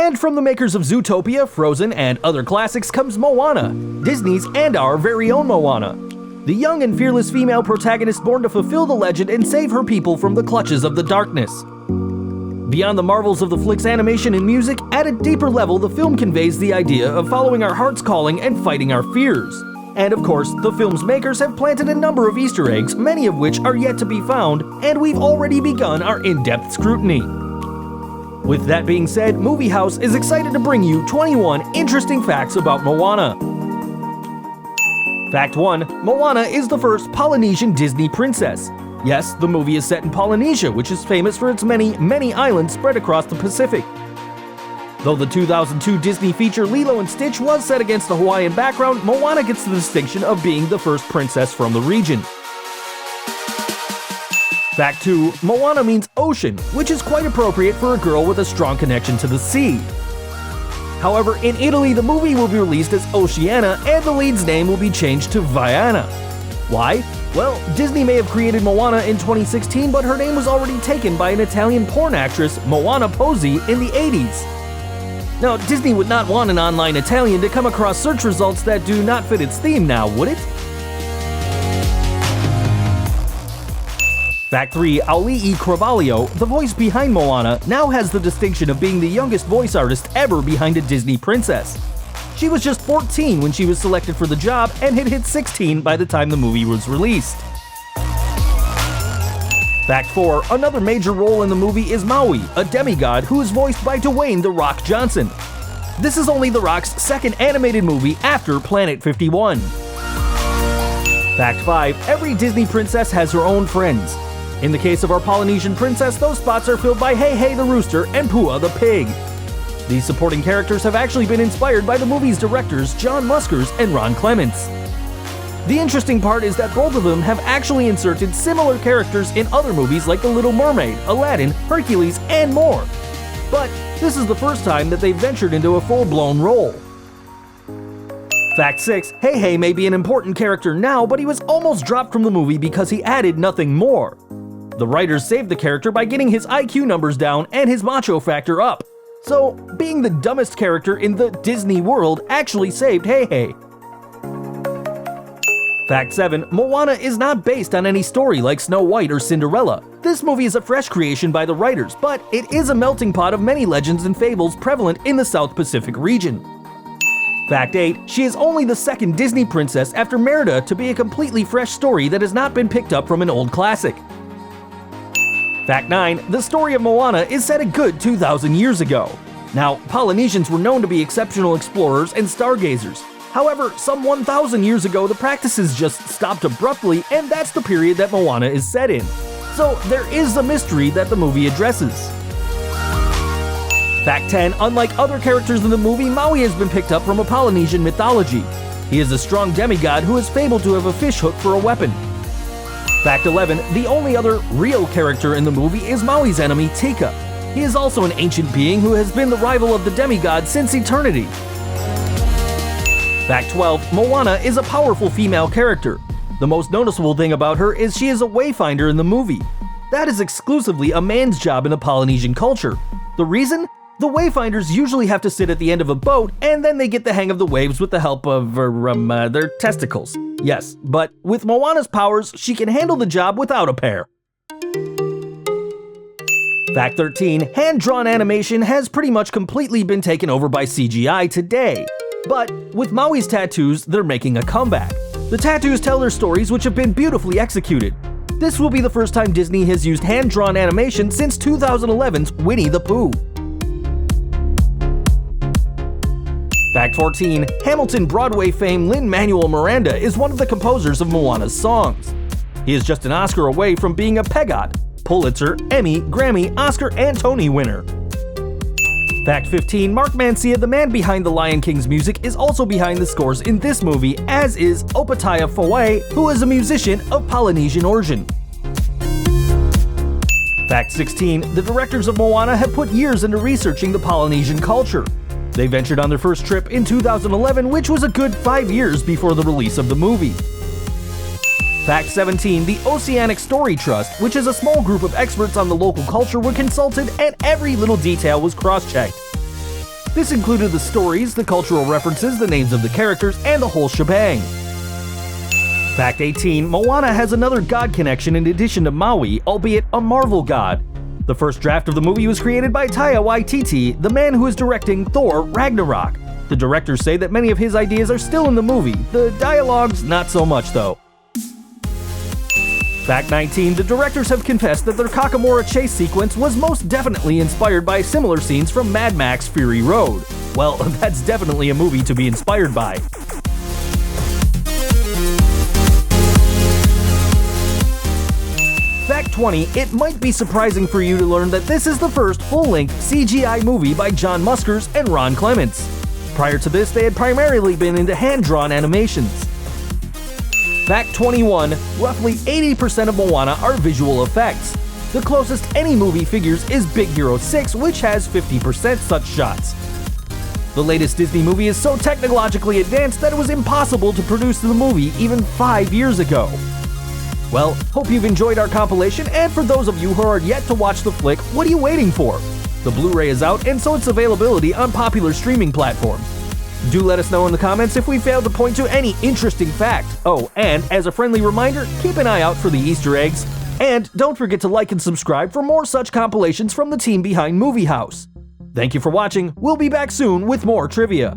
And from the makers of Zootopia, Frozen, and other classics comes Moana, Disney's and our very own Moana. The young and fearless female protagonist born to fulfill the legend and save her people from the clutches of the darkness. Beyond the marvels of the flick's animation and music, at a deeper level the film conveys the idea of following our heart's calling and fighting our fears. And of course, the film's makers have planted a number of Easter eggs, many of which are yet to be found, and we've already begun our in-depth scrutiny. With that being said, Movie House is excited to bring you 21 interesting facts about Moana. Fact 1. Moana is the first Polynesian Disney princess. Yes, the movie is set in Polynesia, which is famous for its many, many islands spread across the Pacific. Though the 2002 Disney feature Lilo & Stitch was set against a Hawaiian background, Moana gets the distinction of being the first princess from the region. Fact 2. Moana means ocean, which is quite appropriate for a girl with a strong connection to the sea. However, in Italy, the movie will be released as Oceana, and the lead's name will be changed to Vaiana. Why? Well, Disney may have created Moana in 2016, but her name was already taken by an Italian porn actress, Moana Pozzi, in the 80s. Now, Disney would not want an online Italian to come across search results that do not fit its theme now, would it? Fact 3. Auli'i Cravalho, the voice behind Moana, now has the distinction of being the youngest voice artist ever behind a Disney princess. She was just 14 when she was selected for the job and had hit 16 by the time the movie was released. Fact 4. Another major role in the movie is Maui, a demigod who is voiced by Dwayne "The Rock" Johnson. This is only The Rock's second animated movie after Planet 51. Fact 5. Every Disney princess has her own friends. In the case of our Polynesian princess, those spots are filled by Hey Hey the rooster and Pua the pig. These supporting characters have actually been inspired by the movie's directors John Muskers and Ron Clements. The interesting part is that both of them have actually inserted similar characters in other movies like The Little Mermaid, Aladdin, Hercules, and more. But this is the first time that they've ventured into a full-blown role. Fact 6. Hey Hey may be an important character now, but he was almost dropped from the movie because he added nothing more. The writers saved the character by getting his IQ numbers down and his macho factor up. So, being the dumbest character in the Disney world actually saved Hey Hey. Fact 7. Moana is not based on any story like Snow White or Cinderella. This movie is a fresh creation by the writers, but it is a melting pot of many legends and fables prevalent in the South Pacific region. Fact 8. She is only the second Disney princess after Merida to be a completely fresh story that has not been picked up from an old classic. Fact 9. The story of Moana is set a good 2,000 years ago. Now, Polynesians were known to be exceptional explorers and stargazers. However, some 1,000 years ago, the practices just stopped abruptly, and that's the period that Moana is set in. So there is a mystery that the movie addresses. Fact 10. Unlike other characters in the movie, Maui has been picked up from a Polynesian mythology. He is a strong demigod who is fabled to have a fish hook for a weapon. Fact 11. The only other real character in the movie is Maui's enemy, Tika. He is also an ancient being who has been the rival of the demigod since eternity. Fact 12. Moana is a powerful female character. The most noticeable thing about her is she is a wayfinder in the movie. That is exclusively a man's job in the Polynesian culture. The reason? The wayfinders usually have to sit at the end of a boat, and then they get the hang of the waves with the help of their testicles. Yes, but with Moana's powers, she can handle the job without a pair. Fact 13. Hand-drawn animation has pretty much completely been taken over by CGI today. But with Maui's tattoos, they're making a comeback. The tattoos tell their stories, which have been beautifully executed. This will be the first time Disney has used hand-drawn animation since 2011's Winnie the Pooh. Fact 14. Hamilton Broadway fame Lin-Manuel Miranda is one of the composers of Moana's songs. He is just an Oscar away from being a PEGOT, Pulitzer, Emmy, Grammy, Oscar, and Tony winner. Fact 15. Mark Mancia, the man behind The Lion King's music, is also behind the scores in this movie, as is Opataya Fawai, who is a musician of Polynesian origin. Fact 16. The directors of Moana have put years into researching the Polynesian culture. They ventured on their first trip in 2011, which was a good 5 years before the release of the movie. Fact 17. The Oceanic Story Trust, which is a small group of experts on the local culture, were consulted and every little detail was cross-checked. This included the stories, the cultural references, the names of the characters, and the whole shebang. Fact 18. Moana has another god connection in addition to Maui, albeit a Marvel god. The first draft of the movie was created by Taika Waititi, the man who is directing Thor: Ragnarok. The directors say that many of his ideas are still in the movie, the dialogues not so much though. Fact 19. The directors have confessed that their Kakamora chase sequence was most definitely inspired by similar scenes from Mad Max: Fury Road. Well, that's definitely a movie to be inspired by. Fact 20. It might be surprising for you to learn that this is the first full-length CGI movie by John Muskers and Ron Clements. Prior to this, they had primarily been into hand-drawn animations. Fact 21. Roughly 80% of Moana are visual effects. The closest any movie figures is Big Hero 6, which has 50% such shots. The latest Disney movie is so technologically advanced that it was impossible to produce the movie even 5 years ago. Well, hope you've enjoyed our compilation, and for those of you who are yet to watch the flick, what are you waiting for? The Blu-ray is out, and so its availability on popular streaming platforms. Do let us know in the comments if we failed to point to any interesting fact. Oh, and as a friendly reminder, keep an eye out for the Easter eggs. And don't forget to like and subscribe for more such compilations from the team behind Movie House. Thank you for watching. We'll be back soon with more trivia.